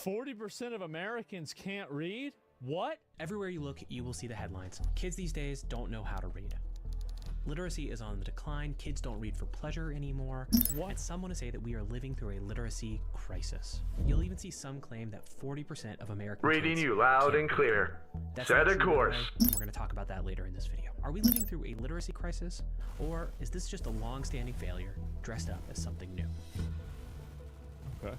40% of Americans can't read? What? Everywhere you look, you will see the headlines. Kids these days don't know how to read. Literacy is on the decline. Kids don't read for pleasure anymore. What? And some want to say that we are living through a literacy crisis. You'll even see some claim that 40% of American Reading kids you loud can't and read. clear. That's Set not a true, by the course. way, and we're going to talk about that later in this video. Are we living through a literacy crisis, or is this just a long-standing failure dressed up as something new? Okay.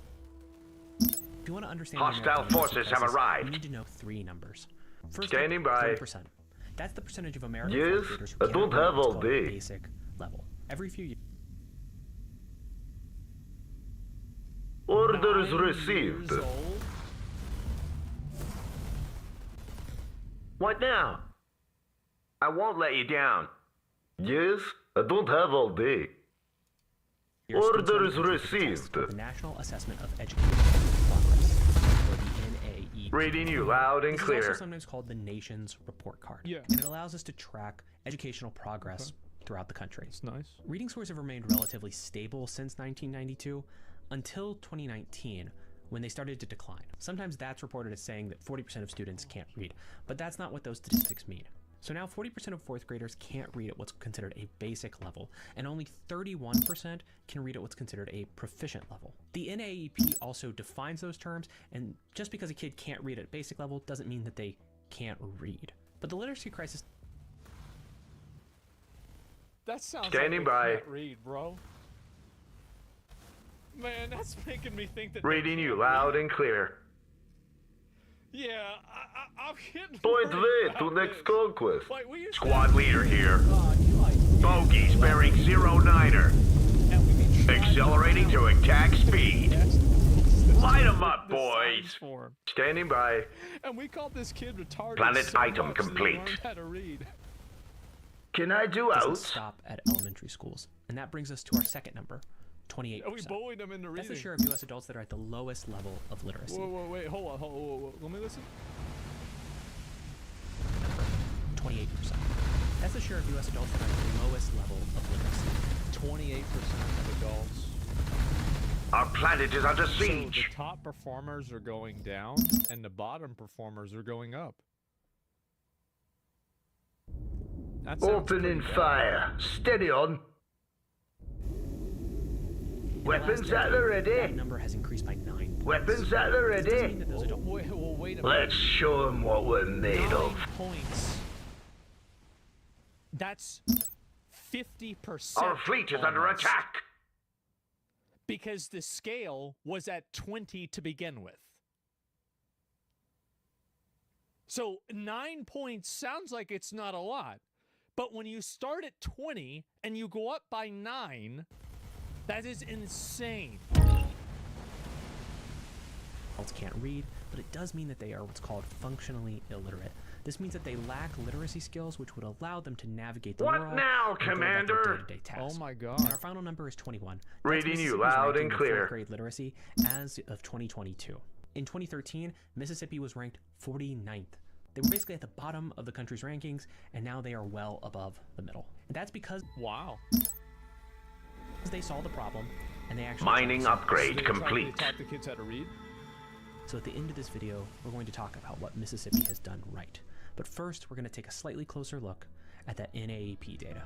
If you want to understand the Hostile American literacy forces have crisis, arrived. you need to know three numbers. First, Standing by. 40%. That's the percentage of American Yes, fourth graders who I don't can't read have what's all called day. basic level. Every few years. Orders 9 received. years old? What now? I won't let you down. Yes, I don't have all day. Orders students are received. called the National Assessment of Education Progress, or the NAEP. Reading you loud and This is clear. also sometimes called the nation's report card. Yeah. And it allows us to track educational progress throughout the country. It's nice. Reading scores have remained relatively stable since 1992 until 2019, when they started to decline. Sometimes that's reported as saying that 40% of students can't read, but that's not what those statistics mean. So now 40% of fourth graders can't read at what's considered a basic level, and only 31% can read at what's considered a proficient level. The NAEP also defines those terms, and just because a kid can't read at basic level doesn't mean that they can't read. But the literacy crisis That sounds Standing like by. they can't read, bro. Man, that's making me think that they Reading you can't loud read. and clear. Yeah, I'm getting Point worried way to about next this. conquest. Like, we used to Squad have- leader here. God, you like Bogies bearing 09er. and we be trying Accelerating to attack speed. Light 'em up, the signs boys. for him. Standing by. And we called this kid retarded. Planet so item much that he complete. learned how to read. Can I do doesn't out? stop at elementary schools. And that brings us to our second number, 28%. And we bullied him into That's reading. the share of U.S. adults that are at the lowest level of literacy. Whoa, wait, hold on, whoa. Let me listen. 28%. That's the share of U.S. adults that are at the lowest level of literacy. 28% of adults. Our planet is under So siege. the top performers are going down, and the bottom performers are going up. That sounds Opening pretty bad. fire. Steady on. Weapons at the That ready. number has increased by 9 points. Weapons at the This doesn't mean ready. that those adults Wait a minute. Let's show 'em what we're made 9 of. points. That's 50%. Our fleet is under almost, attack. Because the scale was at 20 to begin with. So 9 points sounds like it's not a lot. But when you start at 20 and you go up by 9, that is insane. adults can't read, but it does mean that they are what's called functionally illiterate. This means that they lack literacy skills which would allow them to navigate the What world now, and go about their Commander? day-to-day tasks. Oh my And god. our final number is 21. Reading That's you Mississippi's loud ranking and of clear. fourth grade literacy as of 2022. In 2013, Mississippi was ranked 49th. They were basically at the bottom of the country's rankings, and now they are well above the middle. And that's because Wow. they saw the problem, and they actually Mining tried to solve it. upgrade They complete. taught the kids how to read. So at the end of this video, we're going to talk about what Mississippi has done right. But first, we're going to take a slightly closer look at that NAEP data.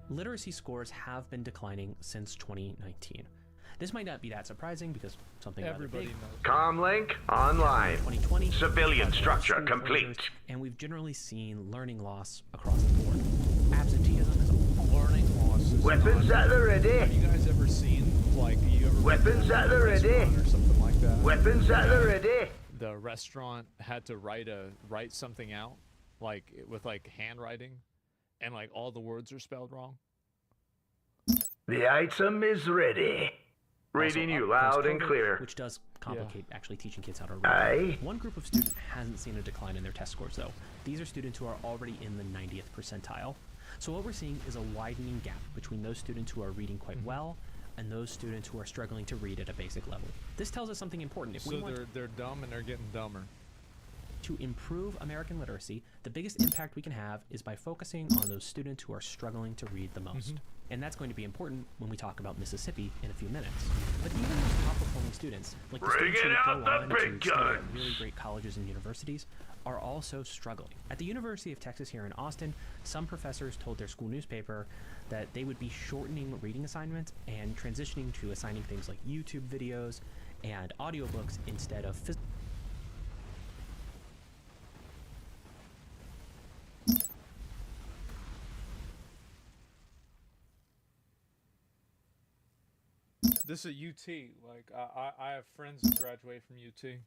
Literacy scores have been declining since 2019. This might not be that surprising because something rather Everybody big, knows. Comlink online. 2020, Civilian we've had structure school complete. closures, and we've generally seen learning loss across the board. Absenteeism is a Learning loss is Weapons not- at the Have ready. you guys ever seen, like, you ever Weapons at the ready. or something like that? Weapons at the ready. The restaurant had to write something out, like with like handwriting, and like all the words are spelled wrong. The item is ready. Reading you loud and post-COVID, clear. which does complicate actually teaching kids how to read. Aye. One group of students hasn't seen a decline in their test scores, though. These are students who are already in the 90th percentile. So what we're seeing is a widening gap between those students who are reading quite well and those students who are struggling to read at a basic level. This tells us something important. If we So want they're dumb and they're getting dumber. To improve American literacy, the biggest impact we can have is by focusing on those students who are struggling to read the most. And that's going to be important when we talk about Mississippi in a few minutes. But even those top-performing students, like the students who go on to study at really great colleges and universities, are also struggling. At the University of Texas here in Austin, some professors told their school newspaper that they would be shortening reading assignments and transitioning to assigning things like YouTube videos and audiobooks instead of physical. This is UT. Like, I have friends that graduate from UT.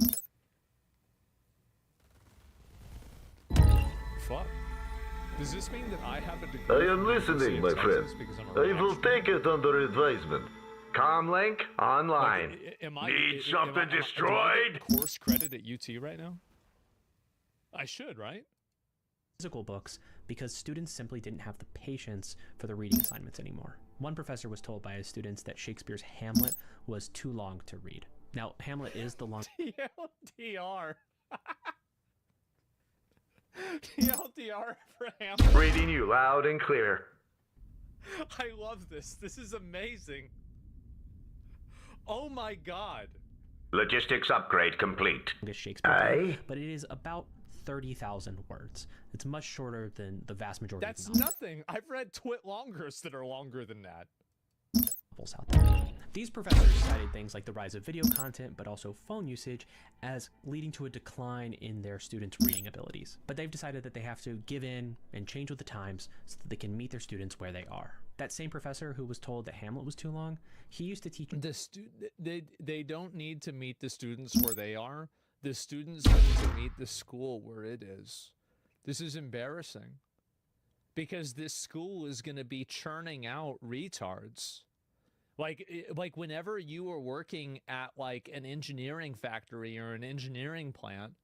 Fuck. Does this mean that I have a degree? I am listening, my friend. I will take it under advisement. Comlink online. Like, Need something destroyed? Do I get course credit at UT right now? I should, right? Physical books because students simply didn't have the patience for the reading assignments anymore. One professor was told by his students that Shakespeare's Hamlet was too long to read. Now, Hamlet is the long... TLDR. TLDR for Hamlet. Reading you loud and clear. I love this. This is amazing. Oh my god. Logistics upgrade complete. Shakespeare, but it is about 30,000 words. It's much shorter than the vast majority That's of novels. nothing. I've read twit longers that are longer than that. Out there. These professors cited things like the rise of video content, but also phone usage, as leading to a decline in their students' reading abilities. But they've decided that they have to give in and change with the times so that they can meet their students where they are. That same professor who was told that Hamlet was too long, he used to teach... They don't need to meet the students where they are. The students need to meet the school where it is. This is embarrassing. Because this school is going to be churning out retards. Like whenever you are working at like an engineering factory or an engineering plant,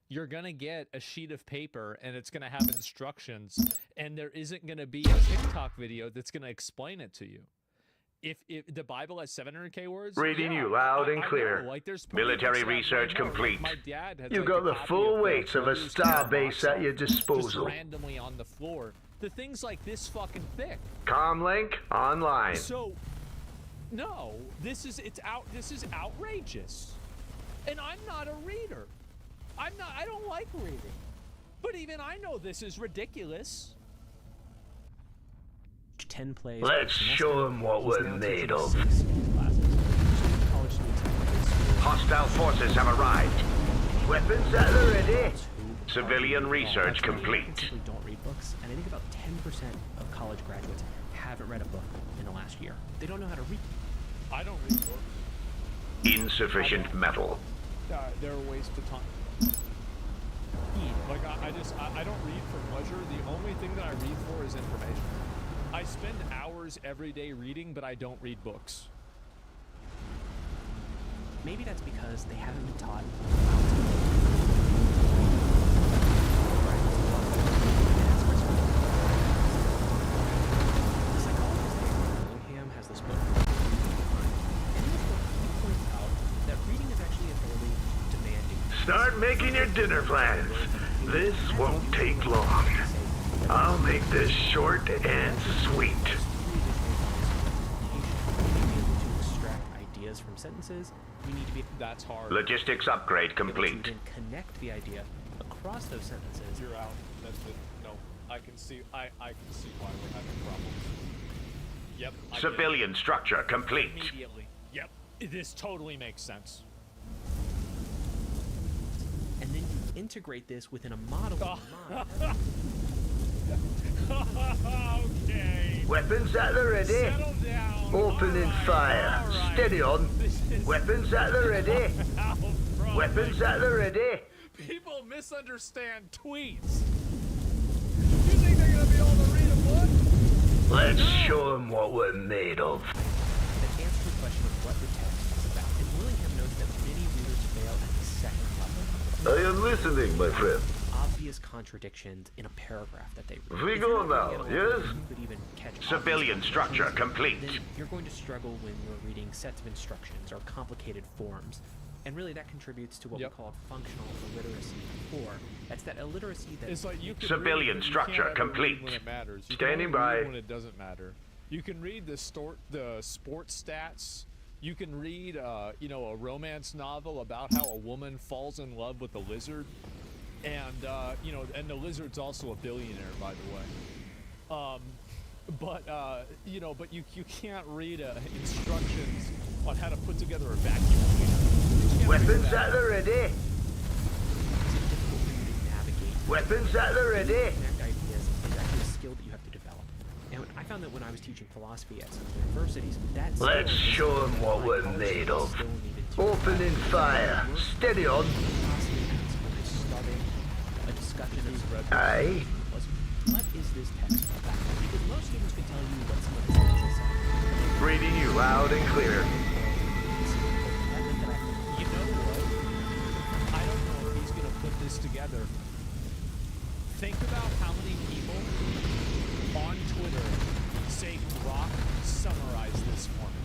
you're going to get a sheet of paper and it's going to have instructions, and there isn't going to be a TikTok video that's going to explain it to you. If the Bible has 700K words, Reading yeah, you loud and I clear. know. Like, there's Military research complete. My dad had You got the full weight of a starbase at your disposal. Just randomly on the floor. The thing's like this fucking thick. Comlink online. So, no, this is outrageous. And I'm not a reader. I don't like reading. But even I know this is ridiculous. 10 plays. Let's show them what we're made of. Hostile forces have arrived. Weapons at the ready. Civilian research complete. Simply don't read books, and I think about 10% of college graduates haven't read a book in the last year. They don't know how to read. I don't read books. Insufficient metal. They're a waste of time. Like, I don't read for pleasure. The only thing that I read for is information. I spend hours every day reading, but I don't read books. Maybe that's because they haven't been taught The psychologist Willingham has this book. And in this book, he points out that reading is actually a fairly demanding. Start making your dinner plans. This won't take long. I'll make this short and sweet. Ideas from sentences, we need to be... That's hard. Logistics upgrade complete. To then connect the idea across those sentences. You're out. That's it. No, I can see why we're having problems. Yep. Civilian structure complete. Immediately. Yep. This totally makes sense. And then you integrate this within a model of your mind. Okay. Weapons at the ready. Settle down. Opening fire. All right. Steady on. Weapons at the ready. Weapons at the ready. People misunderstand tweets. You think they're gonna be able to read a book? Let's show them what we're made of. That answers the question of what the text is about. And Willingham notes that many readers fail at the second level. I am listening, my friend. Obvious contradictions in a paragraph that they read. We If go you're not now, reading at a level yes? you could even catch Civilian obvious structure contradictions, complete. Then you're going to struggle when you're reading sets of instructions or complicated forms. And really that contributes to what Yep. we call functional illiteracy before. That's that illiteracy that It's like you can Civilian read, but structure you can't ever read complete. when it matters. You Standing can only by. read when it doesn't matter. You can read the sports stats. You can read, you know, a romance novel about how a woman falls in love with a lizard, and you know, and the lizard's also a billionaire, by the way. You know, but you can't read instructions on how to put together a vacuum cleaner. You can't read Weapons that. at the ready. it's difficult for you to navigate. Weapons at the ready. Connect ideas is actually a skill that you have to develop. And I found that when I was teaching philosophy at some universities, that skill Let's was show 'em something what that we're college made students of. still needed to Opening develop. fire. Steady on. Philosophy principle is studying a discussion of Aye. what is this text about? Because most students could tell you what some of the sentences say. Reading you loud and clear. That meant that You know what? I don't know if he's gonna put this together. Think about how many people on Twitter say, "Grok, summarize this for me."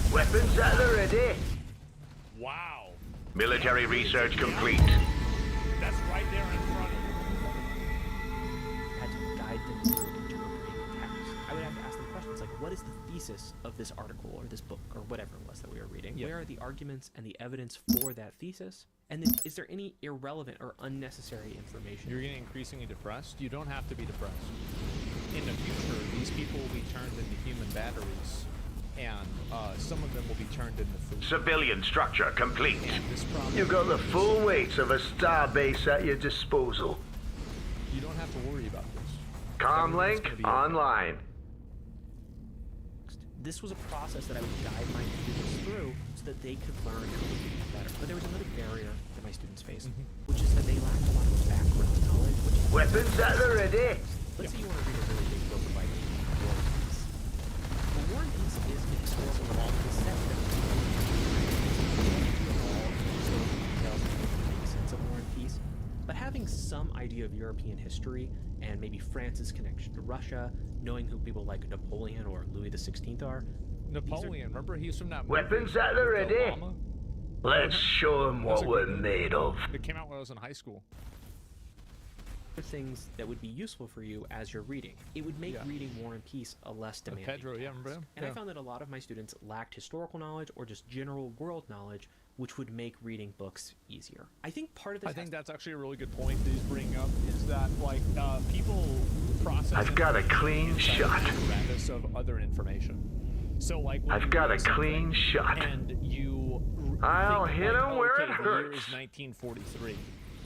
Uh-oh. Weapons at the ready. Wow. Military research complete. That's right there in front of you. had to guide them through interpreting the text. I would have to ask them questions like, what is the thesis of this article or this book or whatever it was that we were reading? Yep. Where are the arguments and the evidence for that thesis? And then is there any irrelevant or unnecessary information? You're getting increasingly depressed. You don't have to be depressed. In the future, these people will be turned into human batteries, and some of them will be turned into food. Civilian structure complete. And this problem, You got the full weight of a star base at your disposal. you don't have to worry about this. Comlink Everything's gonna be okay. online. This was a process that I would guide my students through so that they could learn how to do better. But there was another barrier that my students faced, which is that they lacked a lot of background knowledge. Which Weapons at the ready. Let's say you want to read a really big book by War and Peace. But War and Peace is an historical novel that set that make sense of War and Peace. But having some idea of European history and maybe France's connection to Russia, knowing who people like Napoleon or Louis XVI are, Napoleon, remember he's from that movie Weapons at the with ready. Obama? Let's show 'em That's what a we're good movie. made of. It came out when I was in high school. things that would be useful for you as you're reading. It would make Yeah. reading War and Peace a less demanding Pedro, yeah, task. remember him? And I Yeah. found that a lot of my students lacked historical knowledge or just general world knowledge, which would make reading books easier. I think part of this I think that's actually a really good point that he's bringing up, is that like people process. I've got a clean information shot. apparatus of other information. So like when I've you got read a clean something shot. and you I'll think, hit like, 'em where okay, it the year hurts. is 1943.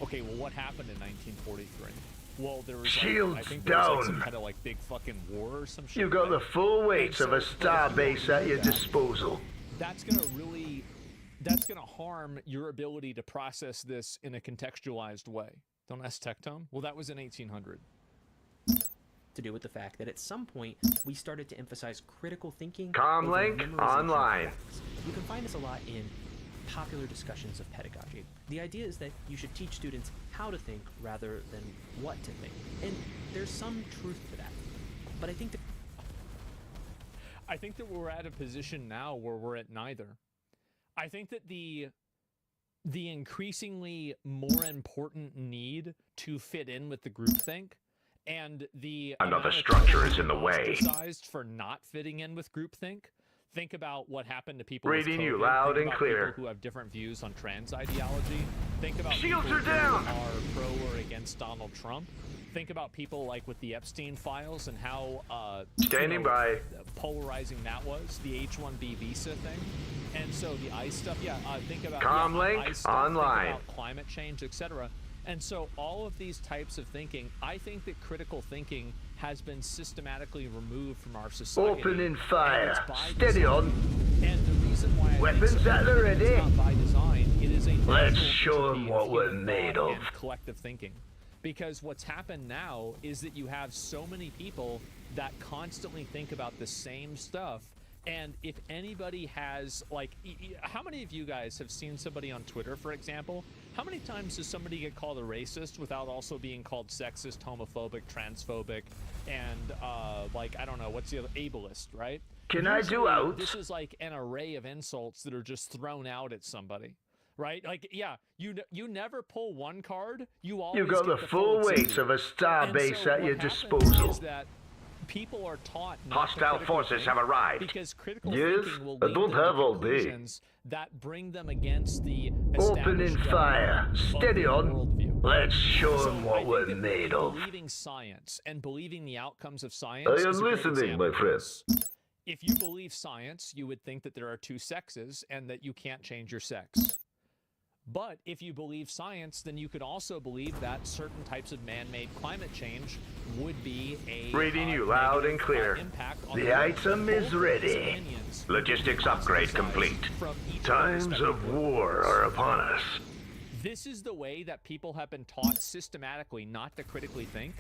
Okay, well, what happened in 1943? Well, there was like, I Shields think there was like down. some kind of like big fucking war or some shit. You got right? the full weight And so, of a but if star you base don't at do your that, disposal. that's gonna harm your ability to process this in a contextualized way. Don't ask Tectone. Well, that was in 1800. to do with the fact that at some point we started to emphasize critical thinking. Comlink over memorization of online. facts. You can find this a lot in popular discussions of pedagogy. The idea is that you should teach students how to think rather than what to think. And there's some truth to that. But I think that we're at a position now where we're at neither. I think that the increasingly more important need to fit in with the groupthink and the Another amount of structure people is in the way. ostracized for not fitting in with groupthink. Think about what happened to people with Reading you COVID. loud Think and about clear. people who have different views on trans ideology. Think about Shields people are down. who are pro or against Donald Trump. Think about people like with the Epstein files and how Standing by. polarizing that was, the H-1B visa thing, and so the ICE stuff. Think about Comlink ICE stuff, online. Think about climate change, etc. And so all of these types of thinking, I think that critical thinking has been systematically removed from our society. Opening and fire. it's by Steady design. on. And the reason why I Weapons think so at the is ready. it's not by design. It is a Let's natural show 'em entropy what of we're human made thought of. and collective thinking. Because what's happened now is that you have so many people that constantly think about the same stuff And if anybody has, like, how many of you guys have seen somebody on Twitter, for example? How many times does somebody get called a racist without also being called sexist, homophobic, transphobic, and, like, I don't know, what's the other, ableist, right? Can I do Usually, out? This is like an array of insults that are just thrown out at somebody, right? Like, yeah, you never pull one card, you always You got get the full weight executive. of a star And base so at what your happens disposal. is that people are taught not to Hostile critically forces think have arrived. because critical Yes, thinking will I lead don't them to have all day. conclusions that bring them against the Opening established fire. dogma of Steady their on. worldview. Let's show So them I what think we're that made of. believing science and believing the outcomes of science I is am a great listening, example my of friend. this. If you believe science, you would think that there are two sexes and that you can't change your sex. But if you believe science, then you could also believe that certain types of man-made climate change would be a Reading you loud negative, and clear. impact on The world. item is Both of these ready. opinions Logistics upgrade complete. from each Times respective of worldviews. war are upon us. This is the way that people have been taught systematically not to critically think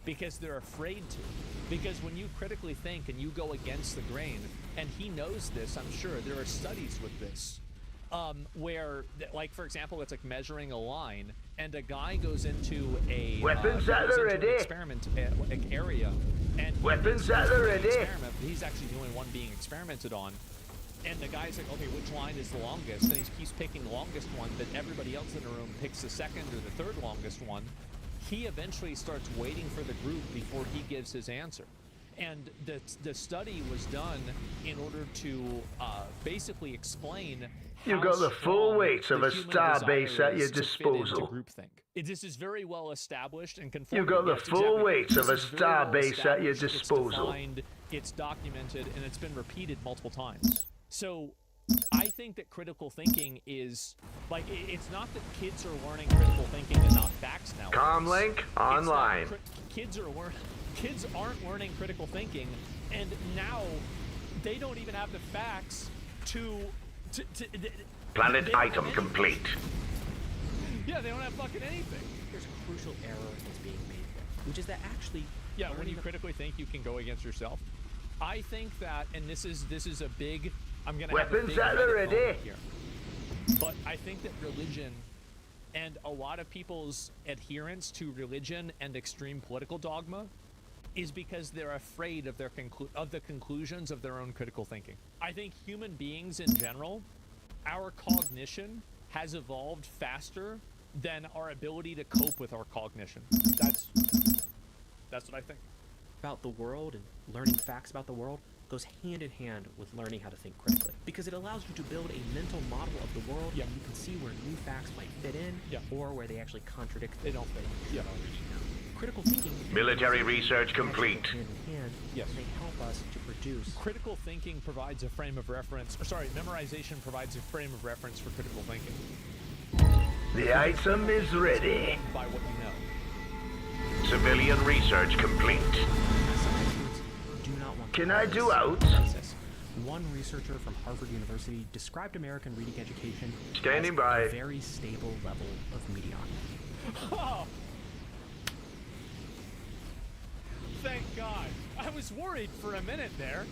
because they're afraid to. Because when you critically think and you go against the grain, and he knows this, I'm sure, there are studies with this, where, like, for example, it's like measuring a line, and a guy goes into a Weapons at goes the into an ready. experiment area, and he Weapons thinks at he's the doing an ready. experiment, but he's actually the only one being experimented on. And the guy's like, okay, which line is the longest? And he's picking the longest one, but everybody else in the room picks the second or the third longest one. He eventually starts waiting for the group before he gives his answer. And the study was done in order to basically explain You how got the full strong weight of the a human star desire base at is your to fit into disposal. groupthink. This is very well established and You conformed. got the Yes, full exactly. weight This of a is very star well base at your established, disposal. It's defined, it's documented, and it's been repeated multiple times. So I think that critical thinking is, like, it's not that kids are learning critical thinking and not facts now. Comlink It's that online. Kids aren't learning critical thinking, and now they don't even have the facts to Planet they don't item have complete. anything. Yeah, they don't have fucking anything. There's a crucial error that's being made there, which is that actually. Yeah, when learning you critically think, you can go against yourself. I think that, and this is a big. I'm gonna have a Weapons big at the Reddit ready. moment here. But I think that religion, and a lot of people's adherence to religion and extreme political dogma, is because they're afraid of the conclusions of their own critical thinking. I think human beings in general, our cognition has evolved faster than our ability to cope with our cognition. That's what I think. About the world and learning facts about the world goes hand in hand with learning how to think critically, because it allows you to build a mental model of the world, Yeah. and you can see where new facts might fit in, Yeah. or where they actually contradict. They don't fit. Yeah. Critical thinking. Military research actually go complete. Hand in hand, Yes. and they help us to produce. Critical thinking provides a frame of reference, or sorry, memorization provides a frame of reference for critical thinking. The item is ready. By what you know. Civilian research complete. Some experts do not want. Can I do out? Crisis. One researcher from Harvard University described American reading education Standing as by. a very stable level of mediocrity. Oh! Thank God. I was worried for a minute there.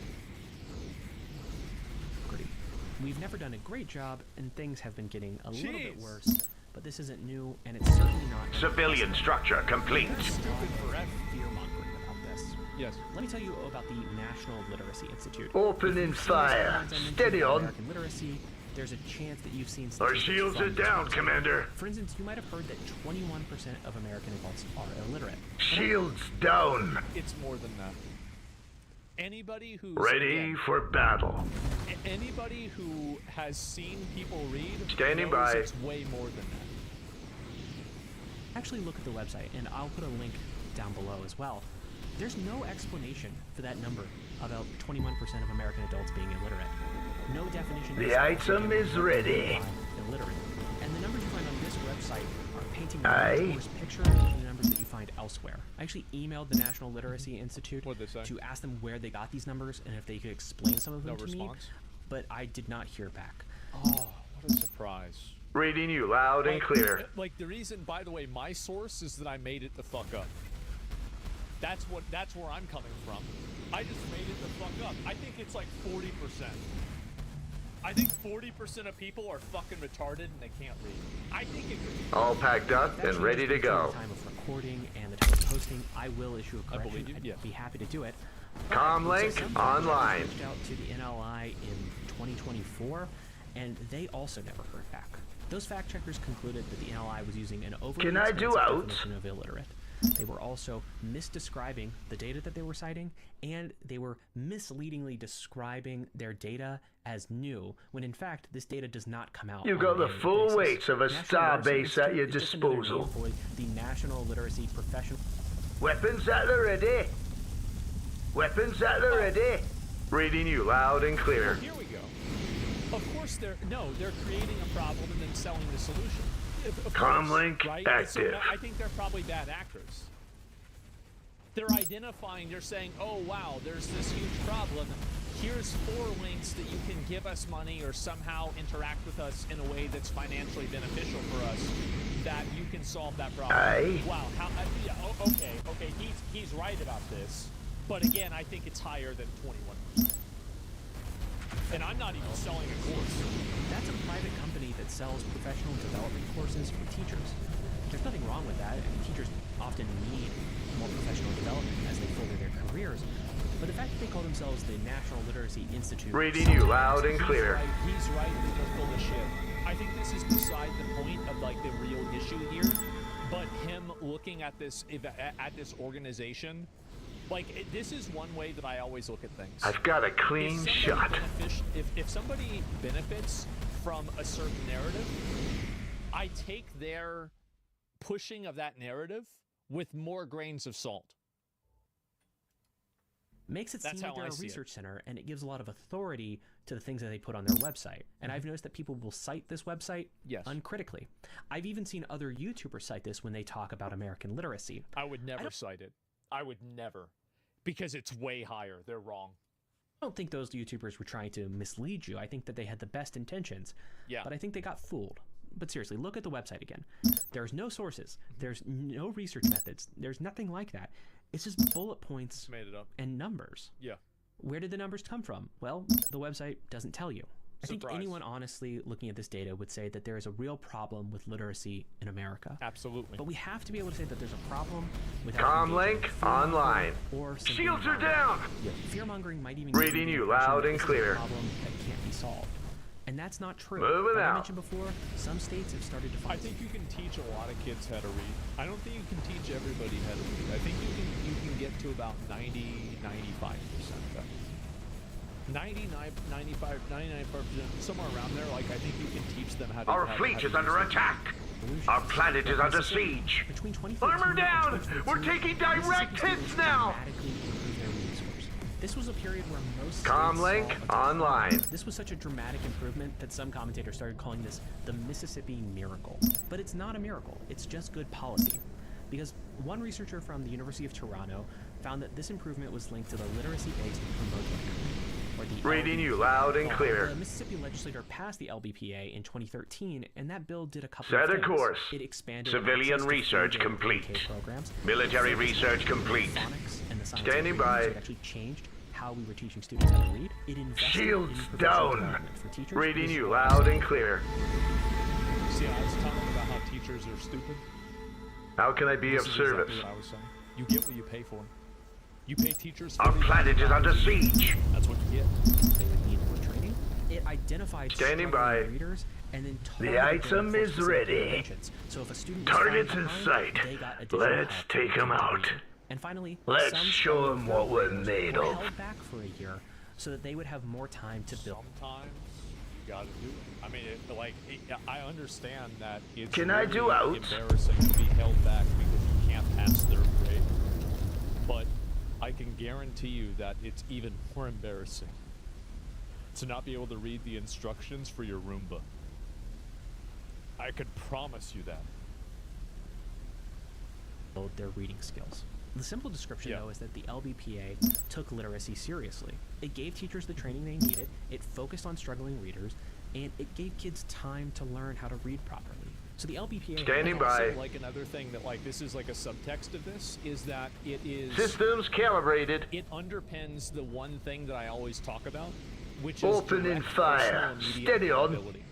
We've never done a great job, and things have been getting a little bit Jeez. worse. But this isn't new, and it's certainly not. Civilian structure complete. Stupid forever. Fear-mongering about this. Yes. Let me tell you about the National Literacy Institute. Opening If you've seen fire. those headlines I mentioned Steady about on. American literacy, there's a chance that you've seen Our statistics shields from are this down, website. Commander. For instance, you might have heard that 21% of American adults are illiterate. Shields down. It's more than that. Anybody who's Ready again, for battle. anybody who has seen people read Standing knows by. it's way more than that. Actually look at the website, and I'll put a link down below as well. There's no explanation for that number, about 21% of American adults being illiterate. No definition. The is item given is for ready. Illiterate. And the numbers you find on this website are painting Aye. a much worse picture than the numbers that you find elsewhere. I actually emailed the National Literacy Institute What'd they say? to ask them where they got these numbers and if they could explain some of them No to me, response? but I did not hear back. Oh, what a surprise. Reading you loud and clear. Like, the reason, by the way, my source is that I made it the fuck up. That's where I'm coming from. I just made it the fuck up. I think it's like 40%. I think 40% of people are fucking retarded and they can't read. I think it could be All packed up That and changes ready to based on go. the time of recording and the time of posting. I will issue a correction. believe you, I'd yeah. be happy to do it. Comlink Some online. reached out to the NLI in 2024, and they also never heard back. Those fact checkers concluded that the NLI was using an overly Can I do expensive out? definition of illiterate. They were also misdescribing the data that they were citing, and they were misleadingly describing their data as new, when in fact this data does not come out. You on got an the annual full basis. weight of a National star Literacy base at your Institute is just another name disposal. for the National Literacy Professional. Weapons at the ready. Weapons at the ready. Reading you loud and clear. Here we go. Of course they're creating a problem and then selling the solution. Of Comlink course, right? active. So I think they're probably bad actors. They're identifying, they're saying, oh wow, there's this huge problem. Here's 4 links that you can give us money or somehow interact with us in a way that's financially beneficial for us, that you can solve that problem. Aye. Wow, yeah, okay, he's right about this. But again, I think it's higher than 21%. And I'm not even selling a course. That's a private company that sells professional development courses for teachers. There's nothing wrong with that. I mean, teachers often need more professional development as they further their careers. But the fact that they call themselves the National Literacy Institute... Reading you loud and clear. He's right that they're full of shit. I think this is beside the point of like the real issue here. But him looking at this organization, like this is one way that I always look at things. I've got a clean shot. If somebody benefits from a certain narrative, I take their pushing of that narrative with more grains of salt. Makes it That's seem like how they're I a see it. research center, and it gives a lot of authority to the things that they put on their website. And I've noticed that people will cite this website Yes. uncritically. I've even seen other YouTubers cite this when they talk about American literacy. I would never cite it. I would never. Because it's way higher. They're wrong. I don't think those YouTubers were trying to mislead you. I think that they had the best intentions. Yeah. But I think they got fooled. But seriously, look at the website again. There's no sources. There's no research methods. There's nothing like that. It's just bullet points Made it up. and numbers. Yeah. Where did the numbers come from? Well, the website doesn't tell you. I think Surprise. anyone honestly looking at this data would say that there is a real problem with literacy in America. Absolutely. But we have to be able to say that there's a problem without Comlink engaging in online. or simply Shields are mongering. down. Fear-mongering might even Reading give the you impression loud that and this is clear. a problem that can't be solved. And that's not true. Moving Like I out. mentioned before, some states have started to I find think you can teach a lot of kids how to read. I don't think you can teach everybody how to read. I think you can get to about 90, 95% of that. 99%, somewhere around there. Like I think you can teach them how to. Our how fleet to is use under it. attack. solutions. Our planet is But under Mississippi, siege. Between 2013 Armor and down! 2013, We're taking direct Mississippi hits students now! dramatically improved their reading scores. This was a period where most Comlink states saw a decline. online. This was such a dramatic improvement that some commentators started calling this the Mississippi miracle. But it's not a miracle. It's just good policy. Because one researcher from the University of Toronto found that this improvement was linked to the literacy-based promote or the Reading you LBPA. loud and clear. The Mississippi legislature passed the LBPA in 2013, and that bill did a couple Set of a things. course. It expanded Civilian access to research free complete. pre-K programs. Military It focused research on complete. phonics and the science Standing of reading, by. so it actually changed how we were teaching students how to read. It invested Shields in professional down. development for teachers. Reading you loud and clear. See, I was talking about how teachers are stupid. How can I be This of is service? exactly what I was saying. You get what you pay for. You pay teachers. Our $40,000 planet is under siege. That's what you get. They would need more training. It identified Standing struggling by. readers and then The targeted item them for is specific ready. interventions. So if a student was Targets falling in behind, sight. they got additional Let's help take 'em to out. read. And finally, Let's some show 'em what we're struggling made were of. held back for a year so that they would have more time to build. Sometimes you gotta do it. I mean, I understand that it's Can I do really out? embarrassing to be held back because you can't pass third grade. But I can guarantee you that it's even more embarrassing to not be able to read the instructions for your Roomba. I could promise you that. build their reading skills. The simple description, Yeah. though, is that the LBPA took literacy seriously. It gave teachers the training they needed, it focused on struggling readers, and it gave kids time to learn how to read properly. So the LBPA Standing has by. Also, like another thing that like this is like a subtext of this is that it is Systems calibrated. it underpins the one thing that I always talk about, which is Opening direct fire. personal immediate Steady on. accountability.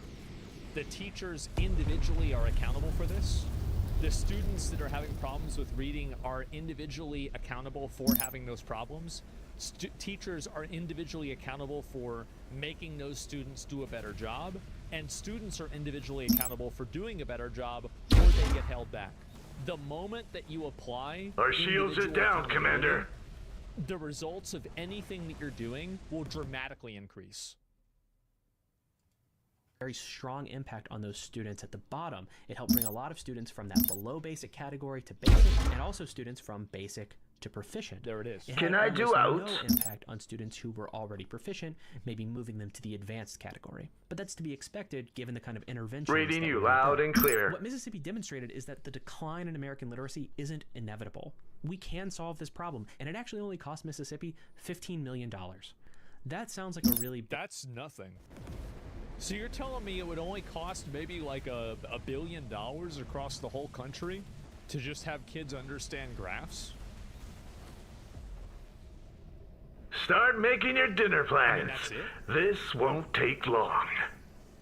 The teachers individually are accountable for this. The students that are having problems with reading are individually accountable for having those problems. Teachers are individually accountable for making those students do a better job, and students are individually accountable for doing a better job or they get held back. The moment that you apply Our shields are individual down, accountability, Commander. the results of anything that you're doing will dramatically increase. very strong impact on those students at the bottom. It helped bring a lot of students from that below basic category to basic, and also students from basic to proficient. There it is. It Can had I do almost out? no impact on students who were already proficient, maybe moving them to the advanced category. But that's to be expected given the kind of interventions. Reading that you we loud did. and clear. What Mississippi demonstrated is that the decline in American literacy isn't inevitable. We can solve this problem, and it actually only cost Mississippi $15 million. That sounds like a really big... That's nothing. So you're telling me it would only cost maybe like $1 billion across the whole country to just have kids understand graphs? Start making your dinner plans. that's it? This won't take long.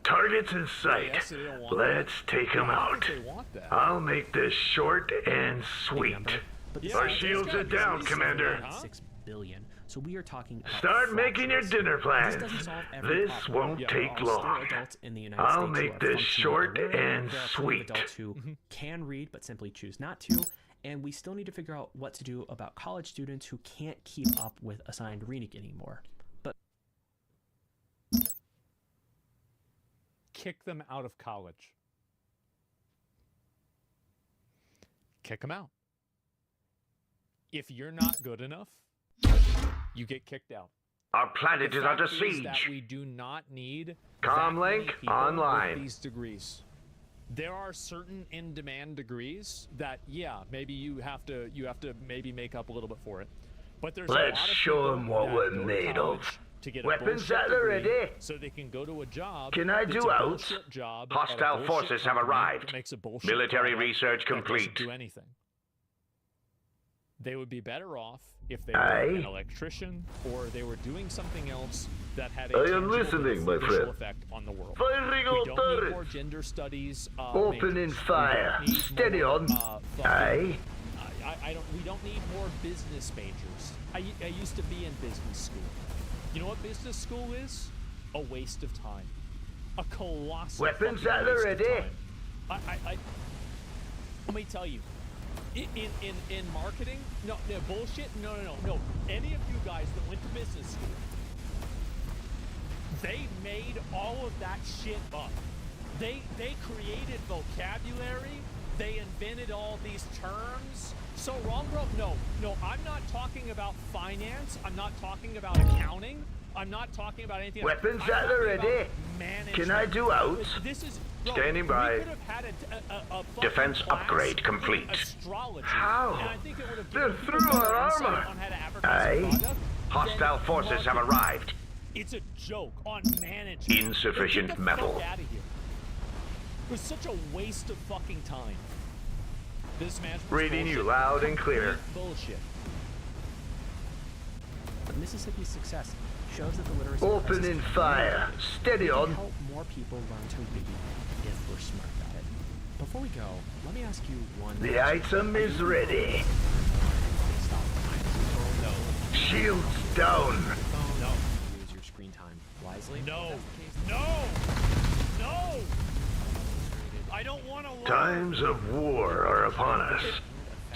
Targets in sight. Yes, they don't want Let's take them I out. think they want that. I'll make this short and sweet. number, but the Yeah, Our it's shields gotta are be down, reasonable, Commander. huh? 6 billion. So we are talking about Start making your fractions. dinner plans. This doesn't solve every This problem. won't Yeah, take There are long. still adults in the United I'll States who make are this functionally short illiterate. and There are plenty of sweet. adults who can read but simply choose not to, and we still need to figure out what to do about college students who can't keep up with assigned reading anymore. But Kick them out of college. Kick them out. If you're not good enough, you get kicked out. Our planet The is under fact is that siege. we do not need Comm that many link people online. with these degrees. There are certain in-demand degrees that, yeah, maybe you have to maybe make up a little bit for it. But there's a Let's lot of show people 'em what that we're go to made college of. to get a Weapons bullshit at the degree ready. so they can go to a job. Can I that's do a out? bullshit job at a Hostile bullshit forces have company arrived. that makes a bullshit Military product research that doesn't complete. do anything. They would be better off if they were Aye. an electrician or they were doing something else that had a I am tangible listening, my beneficial friend. effect on the world. Firing We on don't need more turrets. gender studies. Opening majors. We fire. don't need Steady more, on. fucking- Aye. We don't need more business majors. I used to be in business school. You know what business school is? A waste of time. A colossal Weapons fucking at the waste of ready. time. Let me tell you, in marketing, no bullshit. No. Any of you guys that went to business school, they made all of that shit up. They created vocabulary. They invented all these terms. So wrong, bro. No. I'm not talking about finance. I'm not talking about accounting. I'm not talking about anything else. Weapons I'm at the talking ready. about management. Can I do out? This is bro, Standing by. We could have had a fucking Defense class upgrade in complete. Astrology. How? And I think it would have They're given people through better our insight armor. on how to advertise Aye. a product Hostile than forces have marketing. arrived. It's a joke on management. Insufficient Get the metal. Fuck out of here. It was such a waste of fucking time. This management. Reading you loud and clear. Bullshit. But Mississippi's success shows that the literacy Opening crisis fire. Steady can on. help more people learn to read if we're smart about it. Before we go, let me ask you one The question. item is ready. Stop time. No. Shields down. No. Use your screen time wisely. No. If that's the case, No. I don't want to learn. Times of war are upon us.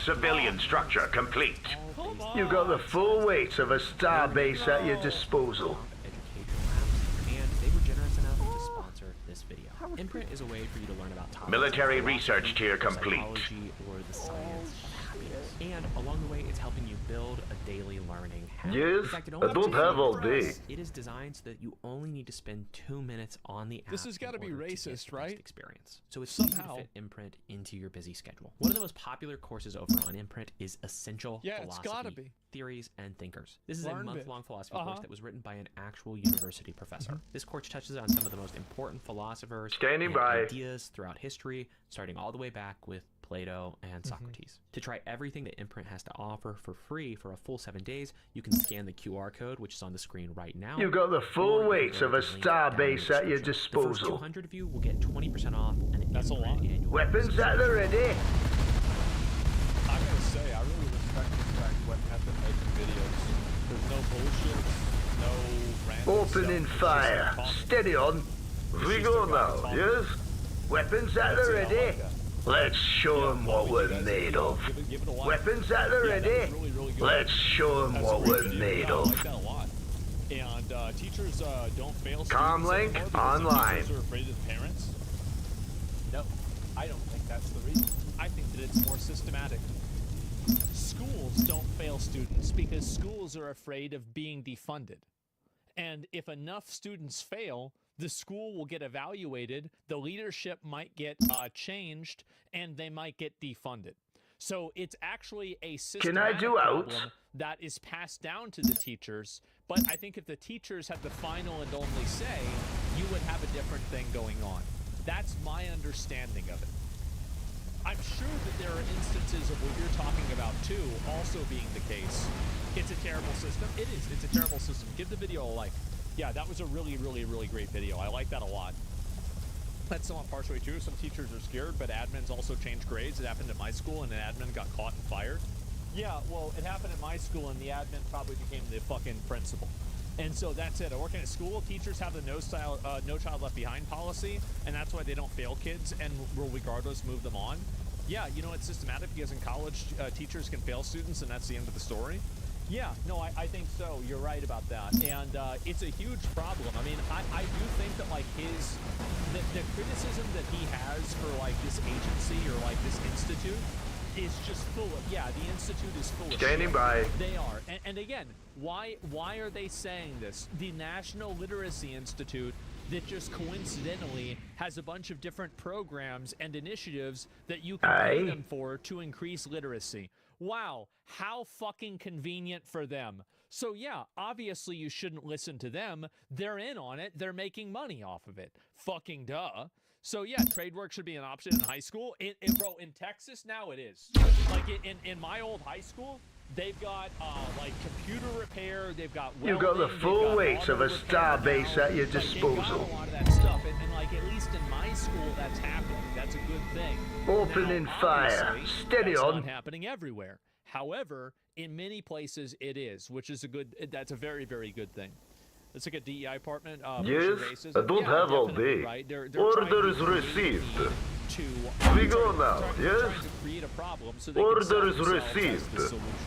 Civilian structure complete. Come on. You got the full weight of a starbase at your disposal. educational apps, and they were generous enough to sponsor this video. Imprint is a way for you to learn about topics Military like research tier complete. psychology or the science of happiness. And along the way, it's helping you build a daily learning habit. Yes, In fact, it I only don't takes have 2 all minutes. day. It is designed so that you only need to spend 2 minutes on the app. This has got gotta be racist, the best right? experience. So it's easy to Somehow. fit Imprint into your busy schedule. One of the most popular courses over on Imprint is Essential Yeah, it's Philosophy, gotta be. Theories and Thinkers. This is Learned a it. month-long philosophy Uh-huh. course that was written by an actual university professor. This course touches on some of the most important philosophy philosophers Standing and by. ideas throughout history, starting all the way back with Plato and Socrates. To try everything the imprint has to offer for free for a full 7 days, you can scan the QR code, which is on the screen right now. You got the or full you weight can go of to a the link down in the starbase at your description. The first disposal. 200 of you will get 20% off an That's a imprint lot. annual Weapons at the subscription. ready. I gotta say, I really respect this guy who went method making videos. There's no bullshit, no random Opening stuff. It's just fire. like talking. Steady on. It's We just go a guy now, talking. yes? Weapons at That's the it, I ready. like that. Let's show Yeah, them well, what we we're do, guys. made of. Give it a like. Weapons at the Yeah, that ready. was really, really good. Let's show them That's what a great we're video. made Yeah, I of. like that a lot. And teachers don't fail students Comlink anymore because the online. teachers are afraid of the parents. No, I don't think that's the reason. I think that it's more systematic. Schools don't fail students because schools are afraid of being defunded. And if enough students fail, the school will get evaluated, the leadership might get changed, and they might get defunded. So it's actually a systematic do out? problem that is passed down to the teachers. But I think if the teachers had the final and only say, you would have a different thing going on. That's my understanding of it. I'm sure that there are instances of what you're talking about too, also being the case. It's a terrible system. It is. It's a terrible system. Give the video a like. Yeah, that was a really, really, really great video. I like that a lot. That's somewhat partially true. Some teachers are scared, but admins also change grades. It happened at my school, and an admin got caught and fired. Yeah, well, it happened at my school, and the admin probably became the fucking principal. And so that's it. I work in a school. Teachers have the no child left behind policy, and that's why they don't fail kids and will regardless move them on. Yeah, you know, it's systematic because in college, teachers can fail students, and that's the end of the story. Yeah, no, I think so. You're right about that. And it's a huge problem. I mean, I do think that, like, the criticism that he has for, like, this agency or, like, this institute is just full of, yeah, the institute is full of Standing shit. by. They are. And again, why are they saying this? The National Literacy Institute that just coincidentally has a bunch of different programs and initiatives that you can pay them for to increase literacy. Wow, how fucking convenient for them. So yeah, obviously you shouldn't listen to them. They're in on it. They're making money off of it. Fucking duh. So yeah, trade work should be an option in high school. Bro, in Texas now it is. Like in my old high school, they've got like computer repair. They've got welding, You've got the they've full got weight of auto a repair starbase now. at your Like, they've disposal. got a lot of that stuff, and like at least in my school, that's happening. That's a good thing. Opening Now, fire. obviously, Steady that's on. not happening everywhere. However, in many places it is, which is that's a very, very good thing. It's like a DEI department. Yes, I don't have all day. Right? They're Orders trying to received. we go now, yes? Trying to create a problem so they Orders can sell themselves as received. the solution.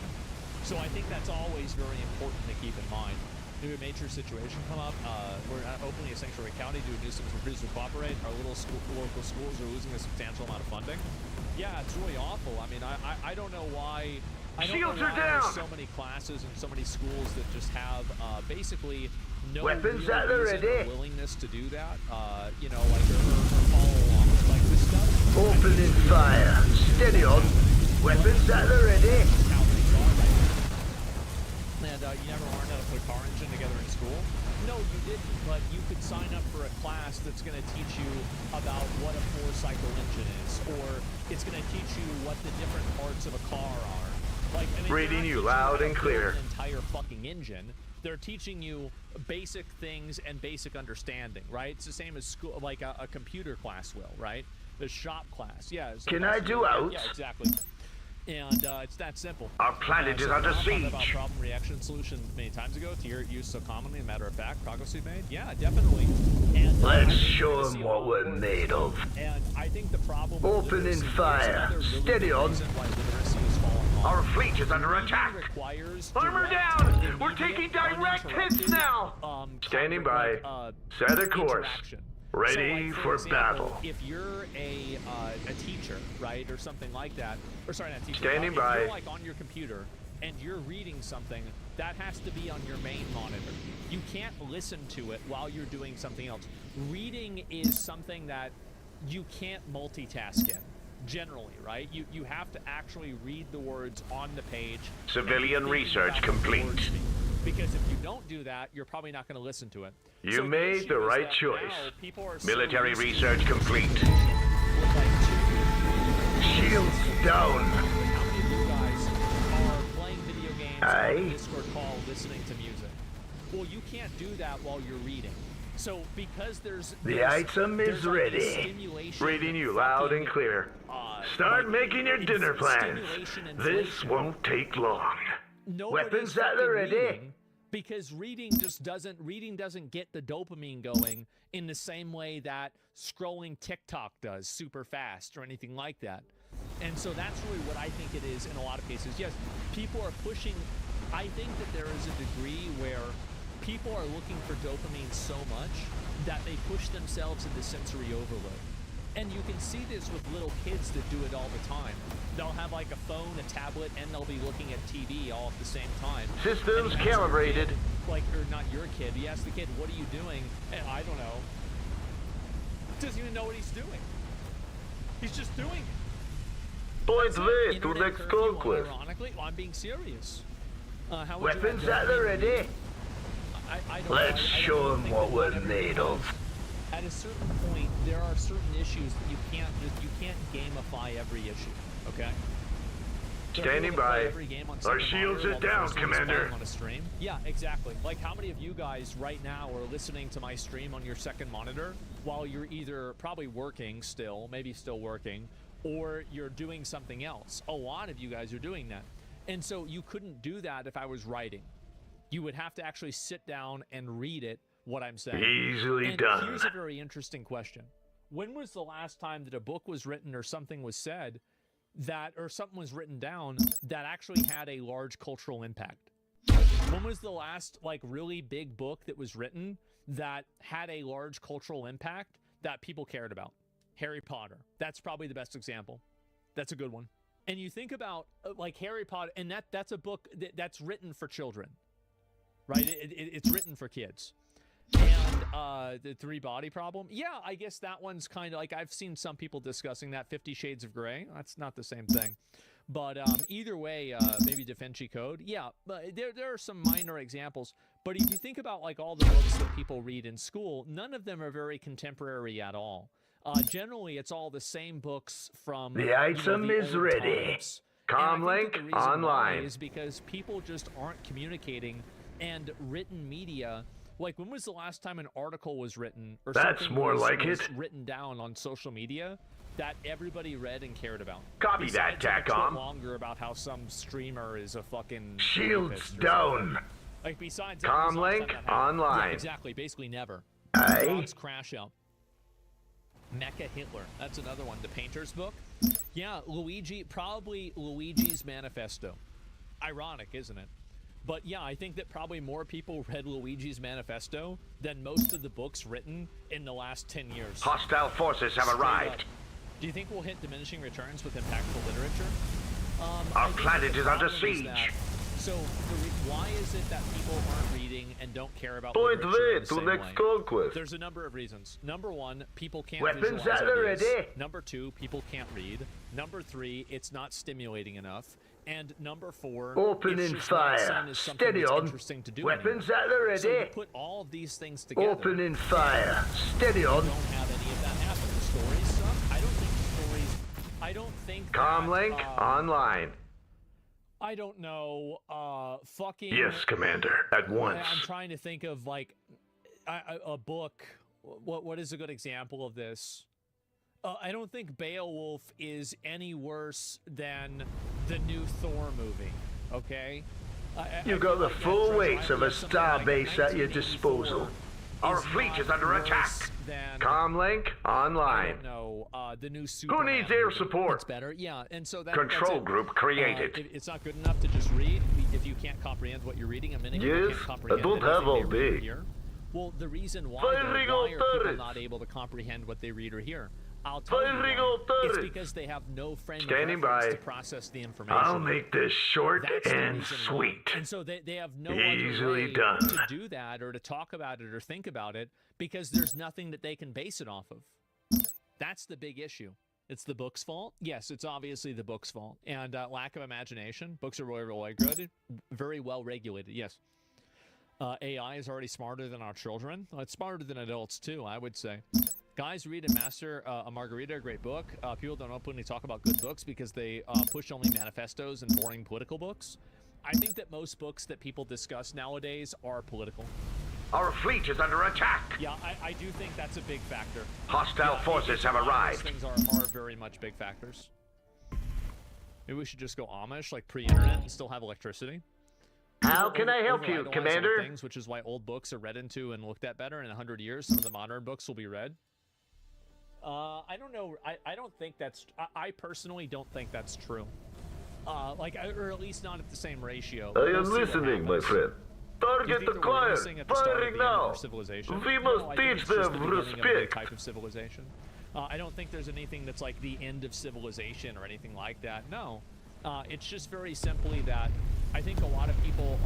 So I think that's always very important to keep in mind. New major situation come up. We're opening a sanctuary county due to some refusal to cooperate. Our local schools are losing a substantial amount of funding. Yeah, it's really awful. I mean, I don't know why. I don't Shields know are why down. there's so many classes and so many schools that just have basically no Weapons real at the reason ready. or willingness to do that. You know, like or follow along with like this stuff. Opening fire. Steady on. Weapons at the ready. How things are right now. And you never learned how to put a car engine together in school? No, you didn't, but you could sign up for a class that's going to teach you about what a four-cycle engine is, or it's going to teach you what the different parts of a car are. Like, I mean, they're Reading not you teaching loud how and to clear. build an entire fucking engine. They're teaching you basic things and basic understanding, right? It's the same as school, like a computer class will, right? The shop class, yeah. So Can I do out? Yeah, exactly. And it's that simple. Our planet is So under I've talked about siege. problem reaction solution many times ago. To hear it used so commonly, a matter of fact, progress we've made. Yeah, definitely. And Let's I think show you're gonna them see what a lot we're more of made this. of. And I think the problem with Opening literacy is fire. another really Steady big on. reason why literacy is falling off. Our fleet is under Reading attack. requires Armor direct, down! We're immediate, taking direct hits uninterrupted, now! Standing by. like, Set a course. interaction. Ready So, like, for example, battle. If you're a teacher, right, or something like that, or sorry, not teacher. Standing if by. you're like on your computer and you're reading something, that has to be on your main monitor. You can't listen to it while you're doing something else. Reading is something that you can't multitask in. Generally, right? You have to actually read the words on the page. Civilian and think research about what the complete. words mean. Because if you don't do that, you're probably not going to listen to it. You So made issue the is right that choice. now people are so Military used to research complete. with like 2 Shields down. How many of you guys are playing video games on a Aye. Discord call listening to music? Well, you can't do that while you're reading. So because The item is there's like a ready. stimulation Reading you loud and fucking, clear. Start like, making your it's dinner plans. stimulation This inflation. won't take long. Nobody's Weapons at the fucking ready. reading because reading doesn't get the dopamine going in the same way that scrolling TikTok does super fast or anything like that. And so that's really what I think it is in a lot of cases. Yes, people are pushing. I think that there is a degree where people are looking for dopamine so much that they push themselves into sensory overload. And you can see this with little kids that do it all the time. They'll have like a phone, a tablet, and they'll be looking at TV all at the same time. Systems And you ask your calibrated. kid, like, or not your kid, you ask the kid, what are you doing? And I don't know. Doesn't even know what he's doing. He's just doing it. Point That's it. way to Internet next curfew, conquest. Ironically, I'm being serious. How would you Weapons have at the dopamine ready. reading? I don't know. Let's I don't show 'em think what that we're whatever made it of. is, at a certain point, there are certain issues that you can't gamify every issue. Okay. So if you Standing were to play by. every game on Our second shields monitor is while the down, first one is Commander. playing on a stream. Yeah, exactly. Like, how many of you guys right now are listening to my stream on your second monitor while you're either probably working still, maybe still working, or you're doing something else? A lot of you guys are doing that. And so you couldn't do that if I was writing. You would have to actually sit down and read it, what I'm saying. Easily And done. here's a very interesting question. When was the last time that a book was written or something was said that, or something was written down that actually had a large cultural impact? When was the last, like, really big book that was written that had a large cultural impact that people cared about? Harry Potter. That's probably the best example. That's a good one. And you think about, like, Harry Potter, and that's a book that's written for children, right? It's written for kids. And the Three Body Problem, yeah, I guess that one's kind of like, I've seen some people discussing that. 50 Shades of Grey, that's not the same thing. But either way, maybe Da Vinci Code, yeah, but there are some minor examples. But if you think about, like, all the books that people read in school, none of them are very contemporary at all. Generally, it's all the same books from The item the is old ready. times. And I think Comlink that the reason why online. is because people just aren't communicating, and written media. Like, when was the last time an article was written or That's something more was like was it. written down on social media that everybody read and cared about? Copy that, Besides, like, a TACOM. tweet longer about how some streamer is a fucking Shields rapist or down. something. Like, besides that, when's the last Comlink time that happened? online. Yeah, exactly. Basically never. Aye. Frogs Crash Out. Mecha Hitler. That's another one. The Painter's Book. Yeah, probably Luigi's Manifesto. Ironic, isn't it? But yeah, I think that probably more people read Luigi's Manifesto than most of the books written in the last 10 years. Hostile forces have Straight arrived. up. Do you think we'll hit diminishing returns with impactful literature? Our I think planet that the is under problem siege. that- so why is it that people aren't reading and don't care about Point literature in way the to same next way? conquest. There's a number of reasons. Number one, people can't Weapons visualize at the ideas. ready. Number two, people can't read. Number three, it's not stimulating enough. And number four, Opening it's just not seen fire. as something Steady that's on. interesting to do Weapons anymore. at the So you ready. put all of these things together. Opening fire. Steady You on. don't have any of that happen. The stories suck. I don't think stories. I don't think. Comlink that, online. I don't know. Fucking. Yes, Commander. At once. I'm trying to think of, like, a book. What is a good example of this? I don't think Beowulf is any worse than the new Thor movie. Okay. You've got the full weight of a star base at your disposal. Our fleet is under attack. Comlink I online. don't know. The new Superman. Who needs air movie. support? It's better. Yeah, and so that's Control it. group created. It's not good enough to just read if you can't comprehend what you're reading. Many people Yes, can't I comprehend don't have anything all they read or day. hear. Well, the reason why, Firing though, all why are people turrets. not able to comprehend what they read or hear? I'll tell you Firing why. all It's turrets. because they have no frame Standing of reference by. to process the information. I'll make this short That's the and reason why. sweet. And so they have no Easily other way done. to do that or to talk about it or think about it because there's nothing that they can base it off of. That's the big issue. It's the book's fault? Yes, it's obviously the book's fault. And lack of imagination. Books are very well regulated. Very well regulated, yes. AI is already smarter than our children. Well, it's smarter than adults too, I would say. Guys, read and master a Margarita, a great book. People don't openly talk about good books because they push only manifestos and boring political books. I think that most books that people discuss nowadays are political. Our fleet is under attack. Yeah, I do think that's a big factor. Hostile forces have arrived. Things are very much big factors. Maybe we should just go Amish, like pre-internet, and still have electricity. How can I help you, Overidolize Commander? other things, which is why old books are read into and looked at better. In 100 years, some of the modern books will be read. I don't know. I don't think that's... I personally don't think that's true. Or at least not at the same ratio. I am listening, my friend. Target acquired. Firing now. We must teach them respect. Type of civilization. I don't think there's anything that's like the end of civilization or anything like that. No. It's just very simply that I think a lot of people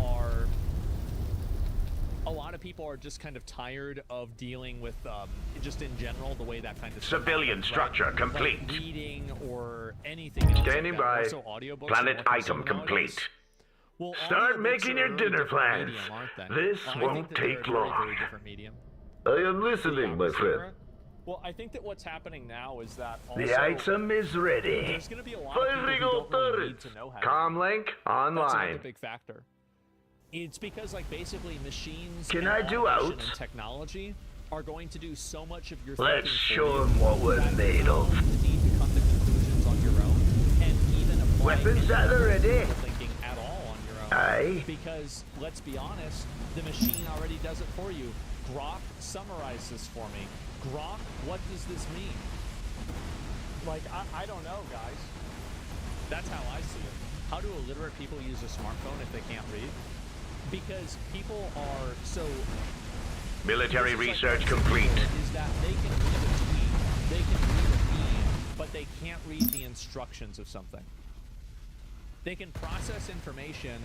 are just kind of tired of dealing with just in general the way that kind of Civilian structure complete. Like reading or anything else. Standing by. Also audiobooks Planet are item complete. Well, Start audiobooks making are your a very dinner different plans. medium, aren't they? This I won't think that they're take a very, long. very different medium. I am listening, my friend. Well, I think that what's happening now is that also, The item is ready. there's going to be a lot of people Firing who all don't really need turrets. to know how to Comlink That's another online. big factor. It's because, like, basically machines Can and I do automation out? and technology are going to do so much of your Let's thinking show for you 'em what we're that you made don't of. need to come to conclusions on your own and even apply Weapons any at the ready. critical thinking at all on your own. Aye. Because, let's be honest, the machine already does it for you. Grok, summarize this for me. Grok, what does this mean? Like, I don't know, guys. That's how I see it. How do illiterate people use a smartphone if they can't read? Because people are so... Military this is like research what's complete. important is that they can read a tweet, they can read a meme, but they can't read the instructions of something. They can process information.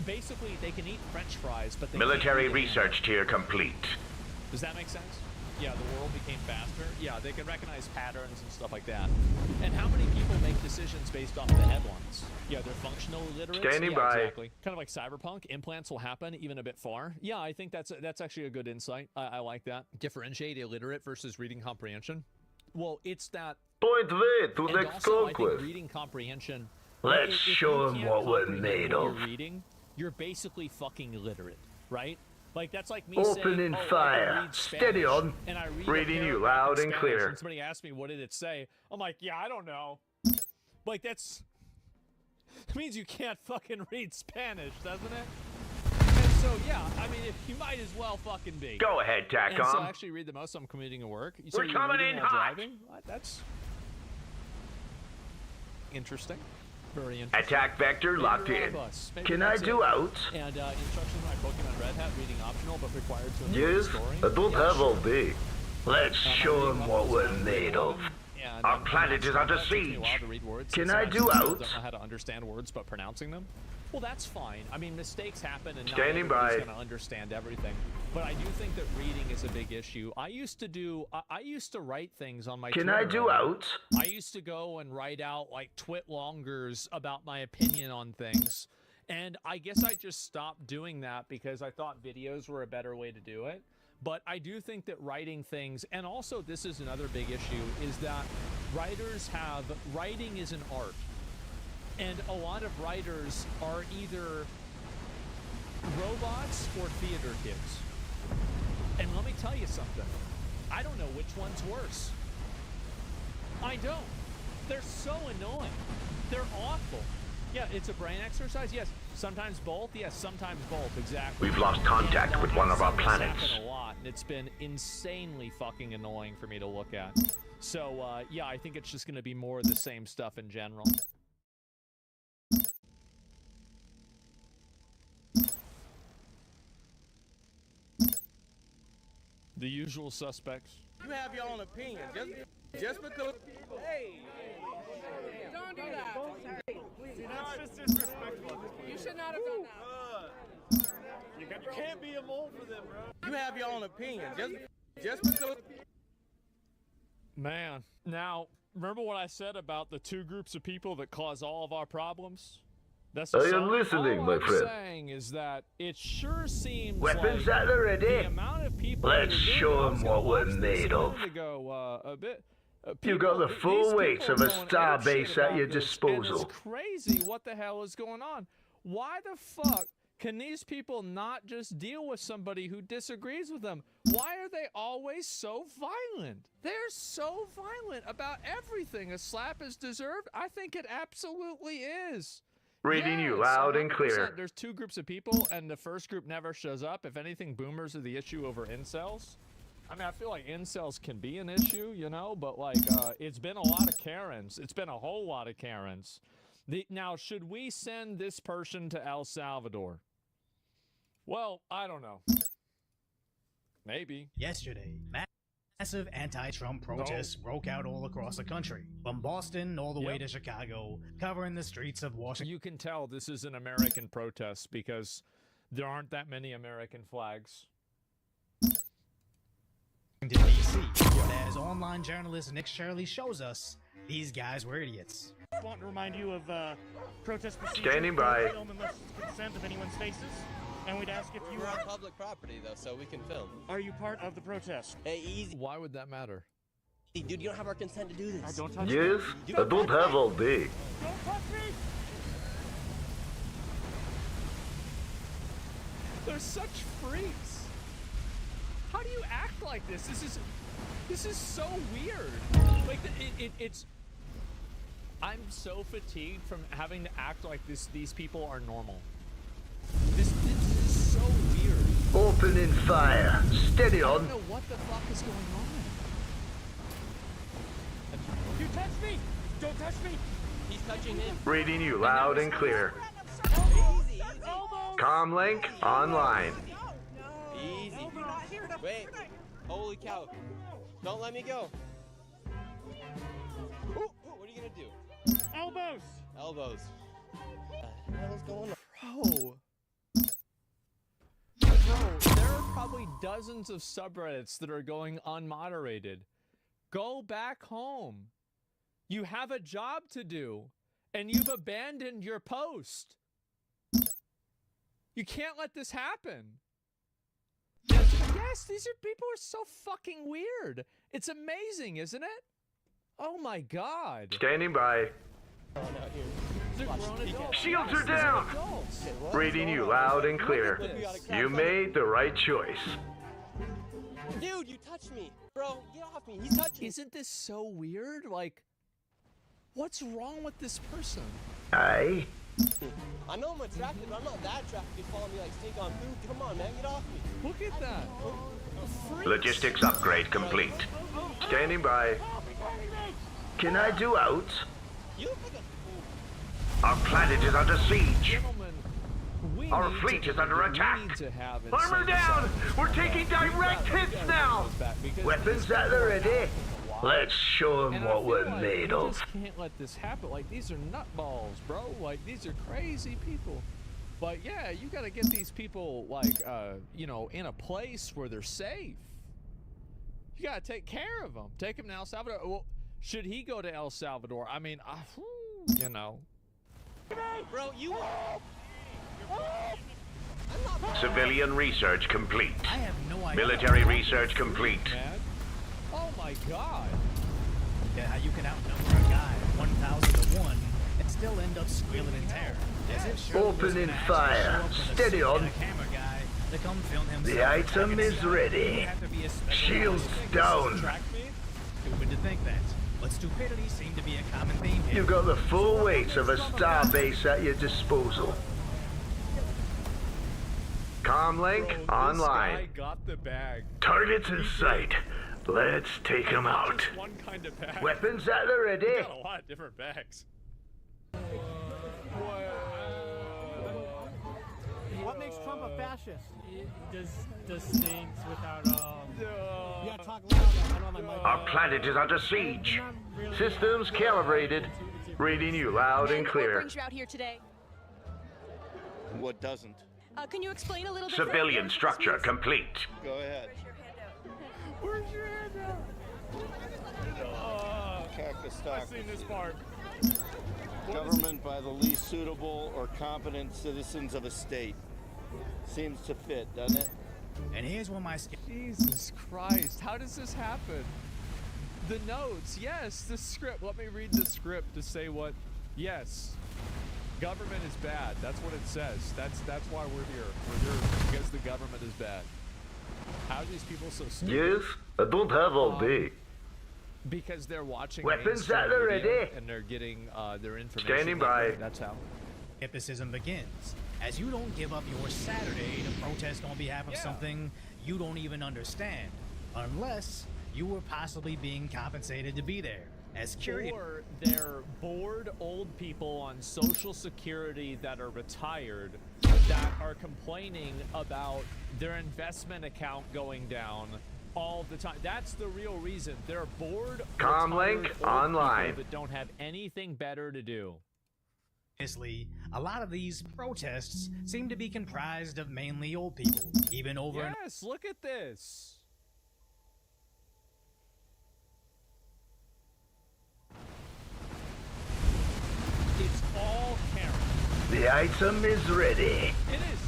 Basically, they can eat French fries, but they Military can't read a research tier complete. Does that make sense? Yeah, the world became faster. Yeah, they can recognize patterns and stuff like that. And how many people make decisions based off the headlines? Yeah, they're functional illiterates. Standing yeah, by. Exactly. Kind of like cyberpunk. Implants will happen even a bit far. Yeah, I think that's actually a good insight. I like that. Differentiate illiterate versus reading comprehension. Well, it's that. Point way to And next also, I think conquest. reading comprehension. Let's if show you 'em can't what we're comprehend made what of. You're reading, you're basically fucking illiterate, right? Like, that's like me Opening saying, oh, fire. I can read Steady Spanish, on. and I read Reading a you paragraph loud in and Spanish, clear. And somebody asked me, what did it say? I'm like, yeah, I don't know. Like, that's... It means you can't fucking read Spanish, doesn't it? And so, yeah, I mean, if you might as well fucking be. Go ahead, And so I TACOM. actually read the most. I'm commuting to work. So We're you're coming reading in while hot. driving? What? That's interesting. Very interesting. Attack vector Maybe locked you're on a in. bus. Maybe Can I that's do it. out? And instructions on my Pokemon Red Hat, reading optional, but required to enjoy the Yes, story. I don't Yeah, have sure. all day. Let's I'm show reading 'em one what of we're those made of. and Our I'm planet is under it takes me a while siege. to read words, Can so I just do people out? Don't know how to understand words, but pronouncing them. Well, that's fine. I mean, mistakes happen, and Standing not everybody's by. going to understand everything. But I do think that reading is a big issue. I used to write things on my. Can Twitter I do right? out? I used to go and write out like twit longers about my opinion on things. And I guess I just stopped doing that because I thought videos were a better way to do it. But I do think that writing things, and also this is another big issue, is that writing is an art. And a lot of writers are either robots or theater kids. And let me tell you something. I don't know which one's worse. I don't. They're so annoying. They're awful. Yeah, it's a brain exercise. Yes. Sometimes both. Yes, sometimes both. Exactly. We've lost contact And, with one I've of our seen this planets. happen a lot, and it's been insanely fucking annoying for me to look at. So, yeah, I think it's just going to be more of the same stuff in general. The usual suspects. You have your own opinion. Just because. Hey. Don't do that. See, that's just disrespectful. You should not have done that. You can't be a mole for them, bro. You have your own opinion. Just because. Man, now, remember what I said about the two groups of people that cause all of our problems? That's I the am song. listening, All my I'm friend. saying is that it sure seems Weapons like at the ready. the amount of people Let's that are doing show it, I 'em was gonna what we're watch this made a of. minute ago, a bit. You got the These full weight people of are a going star apeshit base at about your this, and disposal. it's crazy what the hell is going on. Why the fuck can these people not just deal with somebody who disagrees with them? Why are they always so violent? They're so violent about everything. A slap is deserved? I think it absolutely is. Reading you Yes, loud and 100%. clear. There's two groups of people, and the first group never shows up. If anything, boomers are the issue over incels. I mean, I feel like incels can be an issue, you know, but like, it's been a lot of Karens. It's been a whole lot of Karens. Now, should we send this person to El Salvador? Well, I don't know. Maybe. Yesterday, massive anti-Trump protests broke out all across the country, from Boston all the way to Chicago, covering the streets of Washington. You can tell this is an American protest because there aren't that many American flags. D.C. But as online journalist Nick Shirley shows us, these guys were idiots. I want to remind you of protest procedure. Standing by. Don't film unless consent of anyone's faces. And we'd ask if you We're on public property, though, so we can film. are you part of the protest? Hey, easy, Why would that matter? dude. You don't have our consent to do this. Don't touch Yes, I don't have all day. Don't touch me! They're such freaks. How do you act like this? This is so weird. Like it's. I'm so fatigued from having to act like these people are normal. This is so weird. Opening fire. Steady I on. don't know what the fuck is going on. You touch me! Don't touch me! He's touching him. Reading you loud and clear. Easy, easy, Comlink online. easy. Wait. Holy cow. Don't let me go. Ooh, what are you gonna do? Elbows! Elbows. What the hell is going on? Bro, there are probably dozens of subreddits that are going unmoderated. Go back home. You have a job to do, and you've abandoned your post. You can't let this happen. Yes, these people are so fucking weird. It's amazing, isn't it? Oh my god. Standing by. They're grown adults. Shields Yes, are these down. adults. Reading you loud and clear. You made the right choice. Dude, you touched me. Bro, get off me. He's touching me. Isn't this so weird? Like, what's wrong with this person? Aye. I know I'm attractive, but I'm not that attractive. You follow me like stink on food. Come on, man. Get off me. Look at that. Freaks. Logistics upgrade complete. Standing by. Can I do out? You look like a fool. Our planet is under siege. Gentlemen, we Our need fleet to- is under we attack. need to have it Armor set down! aside. We're taking direct hits now! Weapons at the ready. Let's show them And I what feel we're like made we of. just can't let this happen. Like, these are nutballs, bro. Like, these are crazy people. But yeah, you gotta get these people, like, you know, in a place where they're safe. You gotta take care of them. Take them to El Salvador. Well, should he go to El Salvador? I mean, you know. Bro, you. Civilian research complete. I have no idea Military research complete. Man. Oh my god. how you can outnumber a guy 1,000 to 1 and still end up squealing in terror. As if Shirley was Opening gonna actually fire. show up with a Steady suit on. and a camera guy to come film himself The item attacking is stuff. ready. You have to be a special Shields person. down. Track me? Stupid to think that, but stupidity seemed to be a common theme here. You got the full weight of a star base at your disposal. Comlink Bro, this online. guy got the bag. Targets in sight. Let's take them Not out. just one kind of bag. Weapons at the ready. He got a lot of different bags. What makes Trump a fascist? Does things without You gotta talk loud. I don't have my mic. Our planet is under siege. Systems calibrated. Reading you loud and What clear. brings you out here today? What doesn't? Can you explain a little bit? Civilian structure complete. Go ahead. Where's your hand out? Cactus stock. I've seen this part. Government by the least suitable or competent citizens of a state. Seems to fit, doesn't it? And here's what my Jesus Christ, how does this happen? The notes, yes, the script. Let me read the script to say what. Yes, government is bad. That's what it says. That's why we're here. We're here because the government is bad. How are these people so stupid? Yes, I don't have all day. Because they're watching Weapons mainstream at the media ready. and they're getting their information. Standing that way. by. That's how. skepticism begins, as you don't give up your Saturday to protest on behalf of something you don't even understand, unless you were possibly being compensated to be there. As curious, Or they're bored old people on Social Security that are retired that are complaining about their investment account going down all the time. That's the real reason. They're bored, Comlink retired old online. people that don't have anything better to do. a lot of these protests seem to be comprised of mainly old people, even over and Yes, look at this. It's all Karen. The item is ready. It is.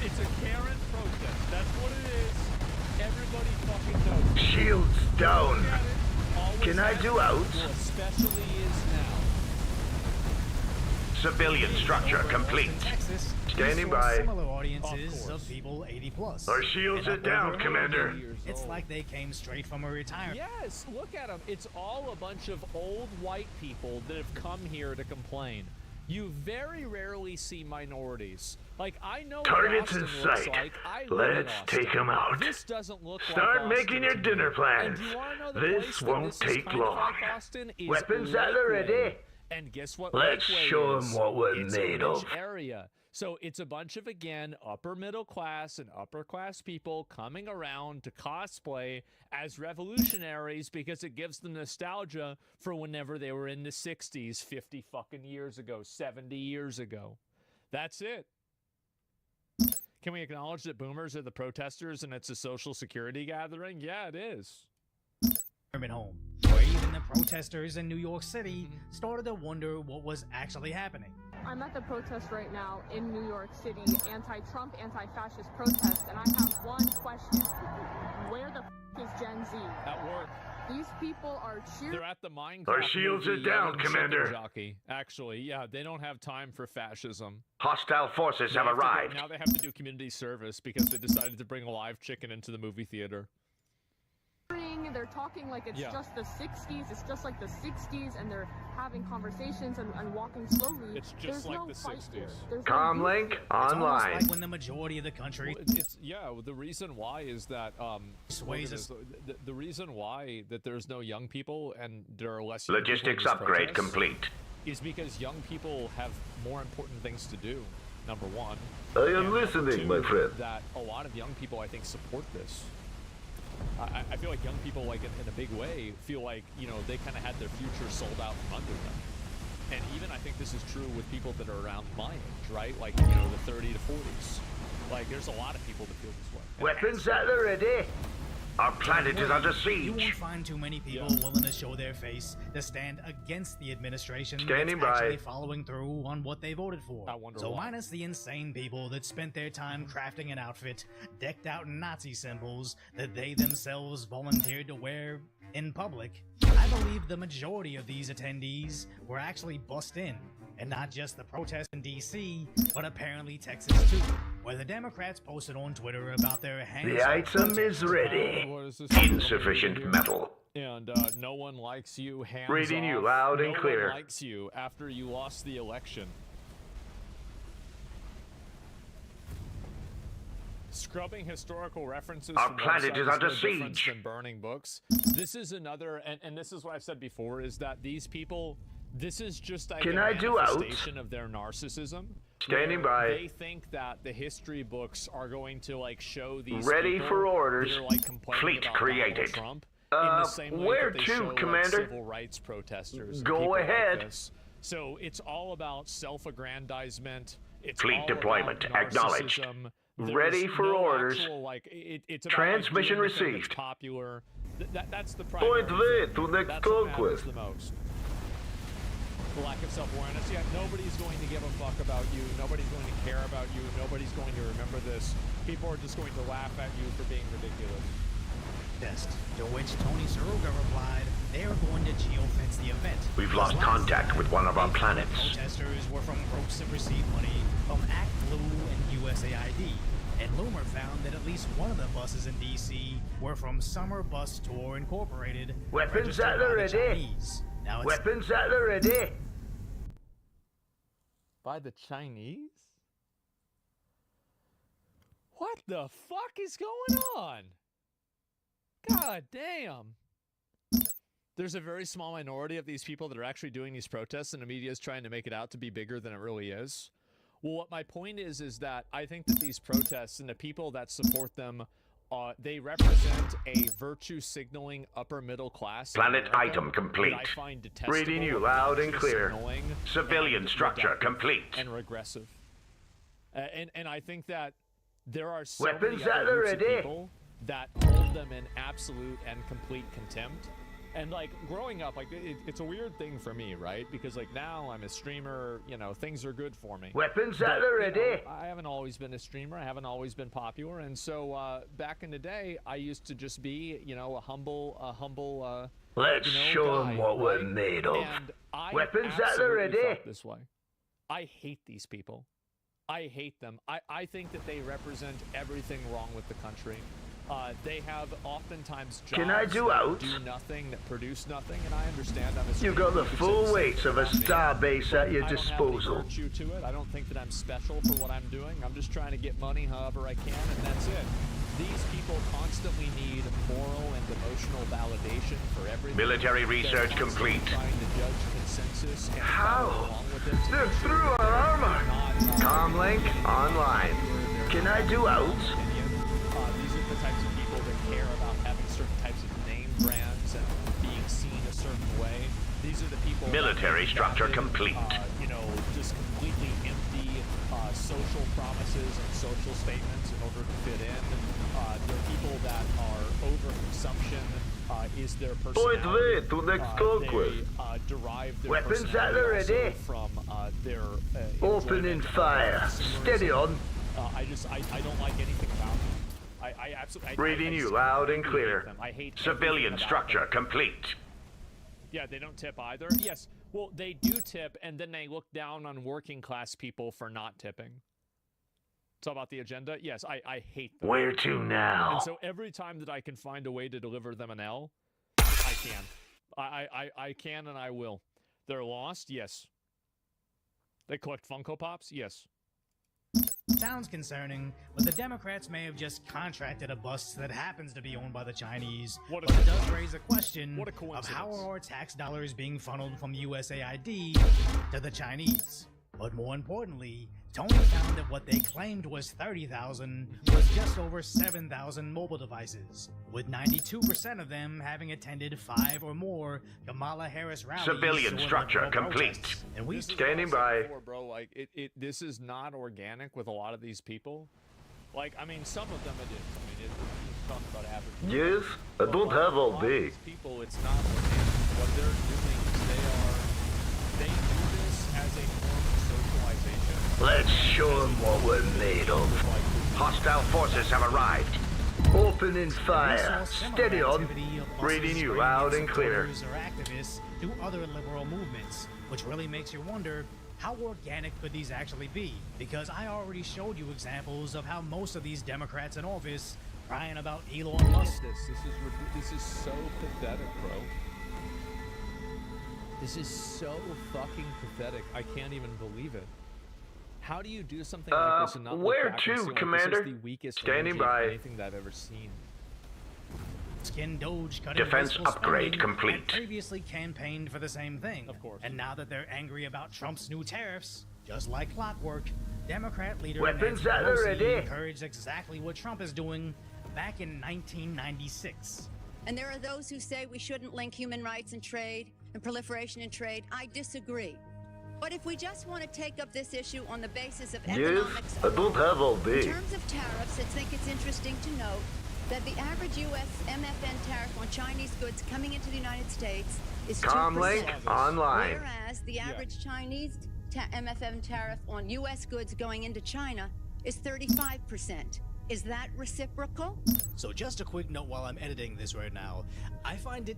It's a Karen protest. That's what it is. Everybody fucking knows. Shields down. Always Can I has do been. out? Well, especially is now. Civilian structure complete. Texas, Standing we saw by. similar audiences of people 80 plus. Our shields And are down, over Commander. It's like they came straight from a retirement. Yes, look at them. It's all a bunch of old white people that have come here to complain. You very rarely see minorities. Like, I know Targets what in Austin looks sight. like. I live in Let's Austin. take 'em out. This doesn't look Start like making Austin your to me. dinner plans. And do you wanna know the This place that won't this is take kind of long. like Austin is Weapons at the Lakeway. ready. And guess what? Let's Lakeway show 'em is? what we're It's made a rich of. area. So it's a bunch of, again, upper middle class and upper class people coming around to cosplay as revolutionaries because it gives them nostalgia for whenever they were in the 60s, 50 fucking years ago, 70 years ago. That's it. Can we acknowledge that boomers are the protesters and it's a Social Security gathering? Yeah, it is. Home, where even the protesters in New York City started to wonder what was actually happening. I'm at the protest right now in New York City, anti-Trump, anti-fascist protest, and I have one question. Where the f is Gen Z? At work. These people are cheering. They're at the Minecraft Our shields are movie, down, chicken Commander. Jockey. Actually, yeah, they don't have time for fascism. Hostile forces have They to go- arrived. now they have to do community service because they decided to bring a live chicken into the movie theater. They're talking like it's Yeah. just the 60s. It's just like the 60s, and they're having conversations and walking slowly. It's just There's like no the fight 60s. here. There's no Comlink It's almost online. like when the majority of the country It's the reason why is that Sways us- the reason why that there's no young people and there are less young people in Logistics these upgrade protests complete. is because young people have more important things to do. Number one. I am And number listening, two, my friend. That a lot of young people, I think, support this. I feel like young people, like in a big way, feel like, you know, they kind of had their future sold out from under them. And even I think this is true with people that are around my age, right? Like, you know, the 30 to 40s. Like, there's a lot of people that feel this way. And Weapons at the ready. Our planet is under You won't siege. find too many people willing to show their face to stand against the administration Standing that's by. actually following through on what they voted for. I wonder So why. minus the insane people that spent their time crafting an outfit decked out in Nazi symbols that they themselves volunteered to wear in public, I believe the majority of these attendees were actually bussed in. And not just the protest in DC, but apparently Texas too, where the Democrats posted on Twitter about their hands. The item is ready. what is this? Insufficient metal. And no one likes you, hands Reading you off. loud and No clear. one likes you after you lost the election. Scrubbing historical references Our from planet websites is under no different siege. than burning books. This is another, and this is what I've said before, is that these people, this is just like Can a I do out? manifestation of their narcissism. Standing where by. They think that the history books are going to like show these Ready people for orders. that are, like, complaining Fleet about created. Donald Trump in the same way where that they to, show, like, Commander? civil rights protesters. and Go people like ahead. this. So it's all about self-aggrandizement. It's Fleet all deployment about acknowledged. narcissism. There's Ready for no orders. actual, like, it's about, Transmission like, doing the thing that's received. popular. That's the primary Point way thing. to next That's what matters conquest. the most. lack of self-awareness. Yeah, nobody's going to give a fuck about you. Nobody's going to care about you. Nobody's going to remember this. People are just going to laugh at you for being ridiculous. To which Tony Soroka replied, they are going to geofence the event. We've lost contact with one of our planets. Protesters were from groups that received money from Act Blue and USAID. And Loomer found that at least one of the buses in DC were from Summer Bus Tour Incorporated. Weapons at the ready. Weapons at the ready. By the Chinese? What the fuck is going on? God damn. There's a very small minority of these people that are actually doing these protests, and the media is trying to make it out to be bigger than it really is. Well, what my point is that I think that these protests and the people that support them, they represent a virtue signaling upper middle class. Planet item complete. Reading you loud and clear. Civilian structure complete. And regressive. And I think that there are so weapons many at other the groups of ready. people that hold them in absolute and complete contempt. And like growing up, like it's a weird thing for me, right? Because like now I'm a streamer, you know, things are good for me. Weapons at the ready. I haven't always been a streamer. I haven't always been popular. And so back in the day, I used to just be, you know, a humble. Let's show them what we're made of. Weapons at the ready. This way. I hate these people. I hate them. I think that they represent everything wrong with the country. They have oftentimes jobs Can I do that out? do nothing, that produce nothing, and I understand I'm a You've got the full weight of a star base at your disposal. I don't have any virtue to it. I don't think that I'm special for what I'm doing. I'm just trying to get money however I can, and that's it. These people constantly need moral and emotional validation for everything. Military research complete. Trying to judge consensus and How? follow along with it. They're through our armor. Comlink online. Can I do out? These are the types of people that care about having certain types of name brands and being seen a certain way. These are the people. Military structure complete. You know, just completely empty social promises and social statements in order to fit in. They're people that are overconsumption is their personality. Point way to next conquest. They derive their Weapons at the personality ready. also from their Opening fire. Steady on. I don't like anything about them. I absolutely. Reading you loud and clear. I hate Civilian structure complete. Yeah, they don't tip either. Yes, well, they do tip, and then they look down on working class people for not tipping. It's all about the agenda. Yes, I hate them. Where to now? And so every time that I can find a way to deliver them an L, I can. I can and I will. They're lost? Yes. They collect Funko Pops? Yes. Sounds concerning, but the Democrats may have just contracted a bus that happens to be owned by the Chinese. But it does raise a question of how are our tax dollars being funneled from USAID to the Chinese. But more importantly, Tony found that what they claimed was 30,000 was just over 7,000 mobile devices, with 92% of them having attended 5 or more Kamala Harris rallies. Civilian structure complete. And we standing by. Bro, like this is not organic with a lot of these people. Like, I mean, some of them it is. I mean, it's talking about average. Yes, I don't have all day. People, it's not organic. What they're doing is they do this as a form of socialization. Let's show them what we're made of. Hostile forces have arrived. Opening fire. Steady on. Reading you loud and clear. Or activists do other liberal movements, which really makes you wonder, how organic could these actually be? Because I already showed you examples of how most of these Democrats in office crying about Elon Musk. This is so pathetic, bro. This is so fucking pathetic. I can't even believe it. How do you do something like this and not where look back and to, see, like, Commander? This is the weakest Standing energy of by. anything that I've ever seen. Skin Doge cutting Defense wasteful upgrade spending complete. had previously campaigned for the same thing. Of course. And now that they're angry about Trump's new tariffs, just like clockwork, Democrat leader Weapons Nancy at the Pelosi ready. encouraged exactly what Trump is doing back in 1996. And there are those who say we shouldn't link human rights and trade and proliferation and trade. I disagree. But if we just want to take up this issue on the basis of Yes, economics I don't have all in day. terms of tariffs, I think it's interesting to note that the average U.S. MFN tariff on Chinese goods coming into the United States is 2%. Comlink online. Whereas the average Chinese MFN tariff on U.S. goods going into China is 35%. Is that reciprocal? So just a quick note while I'm editing this right now. I find it